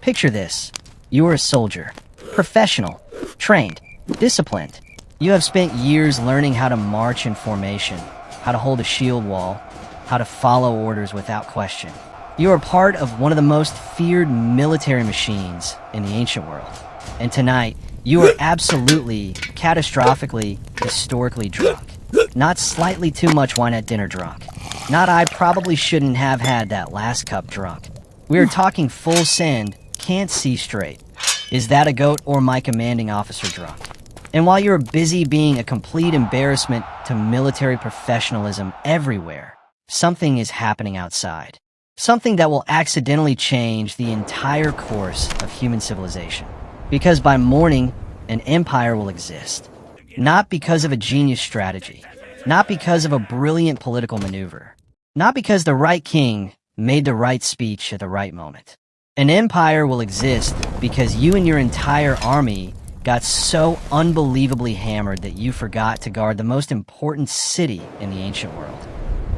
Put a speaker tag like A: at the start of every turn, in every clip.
A: Picture this. You are a soldier, professional, trained, disciplined. You have spent years learning how to march in formation, how to hold a shield wall, how to follow orders without question. You are part of one of the most feared military machines in the ancient world. And tonight, you are absolutely, catastrophically, historically drunk. Not slightly too much wine at dinner drunk. Not I probably shouldn't have had that last cup drunk. We are talking full send, can't see straight. Is that a goat or my commanding officer drunk? And while you're busy being a complete embarrassment to military professionalism everywhere, something is happening outside. Something that will accidentally change the entire course of human civilization. Because by morning, an empire will exist. Not because of a genius strategy. Not because of a brilliant political maneuver. Not because the right king made the right speech at the right moment. An empire will exist because you and your entire army got so unbelievably hammered that you forgot to guard the most important city in the ancient world.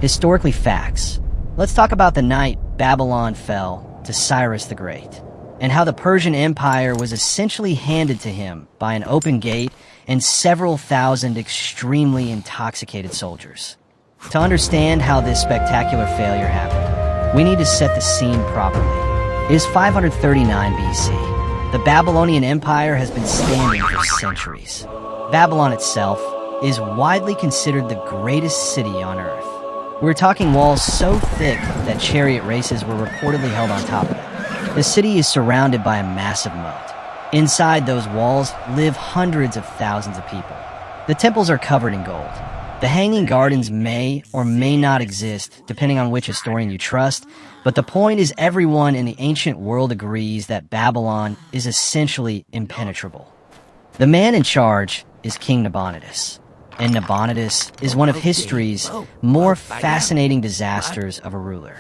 A: Historically facts. Let's talk about the night Babylon fell to Cyrus the Great, and how the Persian Empire was essentially handed to him by an open gate and several thousand extremely intoxicated soldiers. To understand how this spectacular failure happened, we need to set the scene properly. It is 539 BC. The Babylonian Empire has been standing for centuries. Babylon itself is widely considered the greatest city on Earth. We're talking walls so thick that chariot races were reportedly held on top of it. The city is surrounded by a massive moat. Inside those walls live hundreds of thousands of people. The temples are covered in gold. The Hanging Gardens may or may not exist, depending on which historian you trust, but the point is everyone in the ancient world agrees that Babylon is essentially impenetrable. The man in charge is King Nabonidus. And Nabonidus is one of history's more fascinating disasters of a ruler.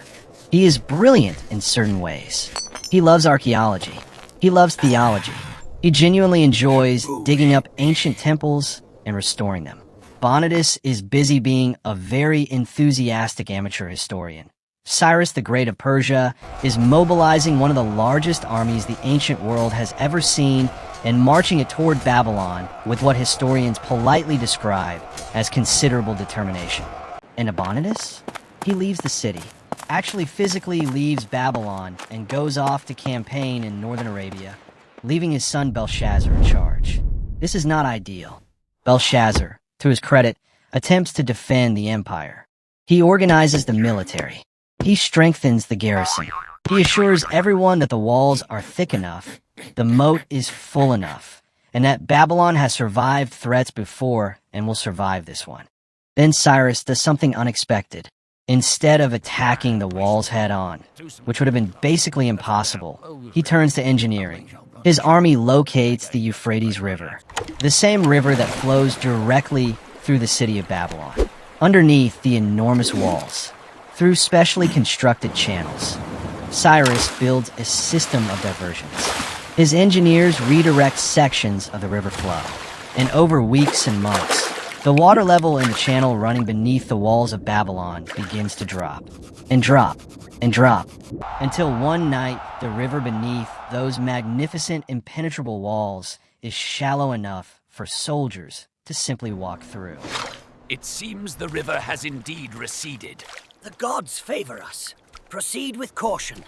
A: He is brilliant in certain ways. He loves archaeology. He loves theology. He genuinely enjoys digging up ancient temples and restoring them. Nabonidus is busy being a very enthusiastic amateur historian. Cyrus the Great of Persia is mobilizing one of the largest armies the ancient world has ever seen and marching it toward Babylon with what historians politely describe as considerable determination. And Nabonidus? He leaves the city, actually physically leaves Babylon and goes off to campaign in northern Arabia, leaving his son Belshazzar in charge. This is not ideal. Belshazzar, to his credit, attempts to defend the empire. He organizes the military. He strengthens the garrison. He assures everyone that the walls are thick enough, the moat is full enough, and that Babylon has survived threats before and will survive this one. Then Cyrus does something unexpected. Instead of attacking the walls head-on, which would have been basically impossible, he turns to engineering. His army locates the Euphrates River, the same river that flows directly through the city of Babylon, underneath the enormous walls, through specially constructed channels. Cyrus builds a system of diversions. His engineers redirect sections of the river flow, and over weeks and months, the water level in the channel running beneath the walls of Babylon begins to drop, and drop, and drop, until one night the river beneath those magnificent impenetrable walls is shallow enough for soldiers to simply walk through.
B: It seems the river has indeed receded.
C: The gods favor us. Proceed with caution.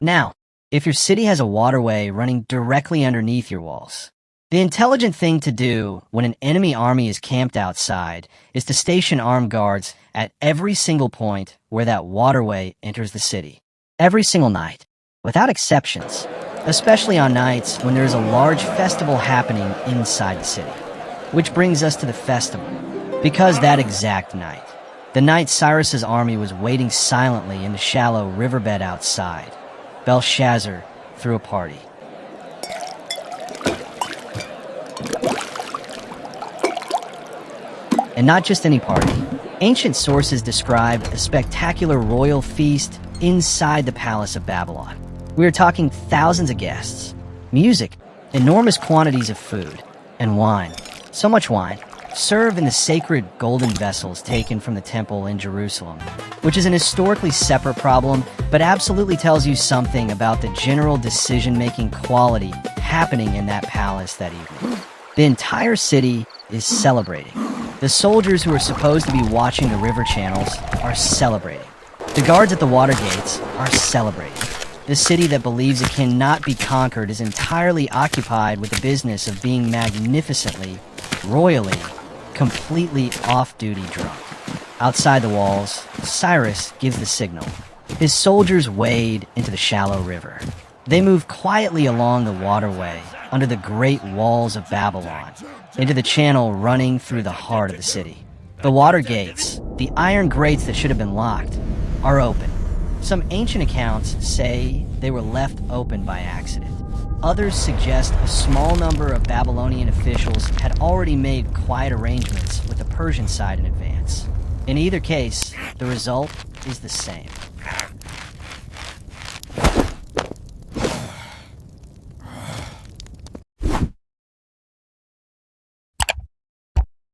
A: Now, if your city has a waterway running directly underneath your walls, the intelligent thing to do when an enemy army is camped outside is to station armed guards at every single point where that waterway enters the city. Every single night, without exceptions, especially on nights when there is a large festival happening inside the city. Which brings us to the festival. Because that exact night, the night Cyrus's army was waiting silently in the shallow riverbed outside, Belshazzar threw a party. And not just any party. Ancient sources describe a spectacular royal feast inside the palace of Babylon. We are talking thousands of guests, music, enormous quantities of food, and wine. So much wine, serve in the sacred golden vessels taken from the temple in Jerusalem, which is an historically separate problem, but absolutely tells you something about the general decision-making quality happening in that palace that evening. The entire city is celebrating. The soldiers who are supposed to be watching the river channels are celebrating. The guards at the water gates are celebrating. The city that believes it cannot be conquered is entirely occupied with the business of being magnificently, royally, completely off-duty drunk. Outside the walls, Cyrus gives the signal. His soldiers wade into the shallow river. They move quietly along the waterway under the great walls of Babylon, into the channel running through the heart of the city. The water gates, the iron grates that should have been locked, are open. Some ancient accounts say they were left open by accident. Others suggest a small number of Babylonian officials had already made quiet arrangements with the Persian side in advance. In either case, the result is the same.